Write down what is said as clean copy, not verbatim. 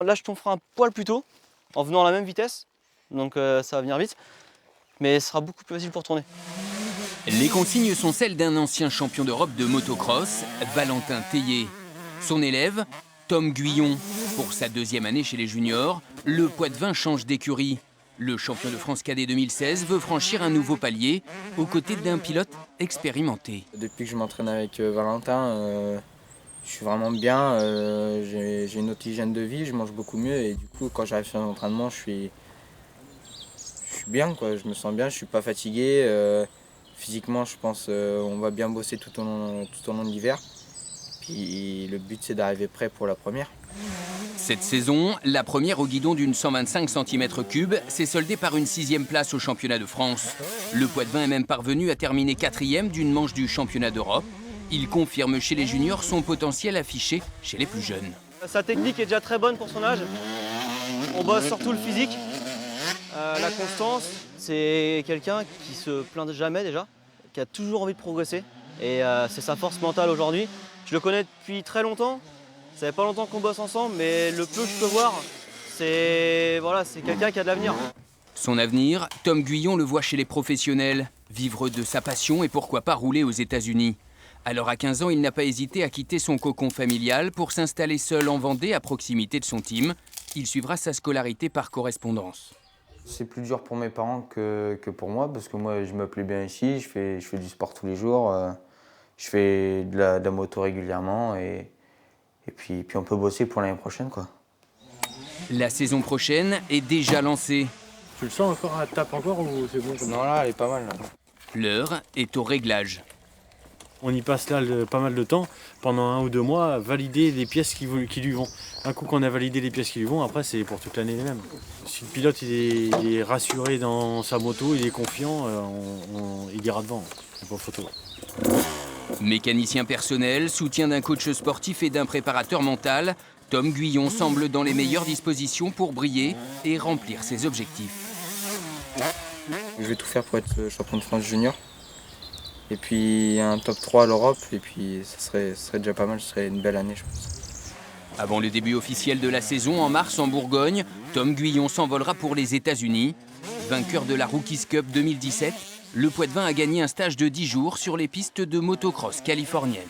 Là, je ton frein un poil plus tôt, en venant à la même vitesse, donc ça va venir vite, mais ce sera beaucoup plus facile pour tourner. Les consignes sont celles d'un ancien champion d'Europe de motocross, Valentin Tellier. Son élève, Tom Guyon. Pour sa deuxième année chez les juniors, le Poitevin change d'écurie. Le champion de France cadet 2016 veut franchir un nouveau palier, aux côtés d'un pilote expérimenté. Depuis que je m'entraîne avec Valentin, je suis vraiment bien, j'ai une autre hygiène de vie, je mange beaucoup mieux et du coup quand j'arrive sur l'entraînement je suis bien, quoi. Je me sens bien, je suis pas fatigué. Physiquement je pense on va bien bosser tout au long de l'hiver. Puis le but c'est d'arriver prêt pour la première. Cette saison, la première au guidon d'une 125 cm3 s'est soldée par une 6e place au championnat de France. Le Poitevin est même parvenu à terminer 4e d'une manche du championnat d'Europe. Il confirme chez les juniors son potentiel affiché chez les plus jeunes. Sa technique est déjà très bonne pour son âge. On bosse surtout le physique, la constance. C'est quelqu'un qui se plaint jamais déjà, qui a toujours envie de progresser. Et c'est sa force mentale aujourd'hui. Je le connais depuis très longtemps. Ça fait pas longtemps qu'on bosse ensemble, mais le peu que je peux voir, c'est quelqu'un qui a de l'avenir. Son avenir, Tom Guyon le voit chez les professionnels, vivre de sa passion et pourquoi pas rouler aux États-Unis. Alors à 15 ans, il n'a pas hésité à quitter son cocon familial pour s'installer seul en Vendée à proximité de son team. Il suivra sa scolarité par correspondance. C'est plus dur pour mes parents que pour moi parce que moi je me plais bien ici, je fais du sport tous les jours, je fais de la moto régulièrement et puis on peut bosser pour l'année prochaine, quoi. La saison prochaine est déjà lancée. Tu le sens encore, elle tape encore ou c'est bon comme ça? Non, là elle est pas mal. Là. L'heure est au réglage. On y passe là pas mal de temps, pendant 1 ou 2 mois, à valider les pièces qui lui vont. Un coup qu'on a validé les pièces qui lui vont, après c'est pour toute l'année les mêmes. Si le pilote il est rassuré dans sa moto, il est confiant, il ira devant, c'est pas photo. Mécanicien personnel, soutien d'un coach sportif et d'un préparateur mental, Tom Guyon semble dans les meilleures dispositions pour briller et remplir ses objectifs. Je vais tout faire pour être champion de France junior. Et puis un top 3 à l'Europe, et puis ça serait déjà pas mal, ce serait une belle année je pense. Avant le début officiel de la saison, en mars en Bourgogne, Tom Guyon s'envolera pour les États-Unis. Vainqueur de la Rookies Cup 2017, le Poitevin a gagné un stage de 10 jours sur les pistes de motocross californiennes.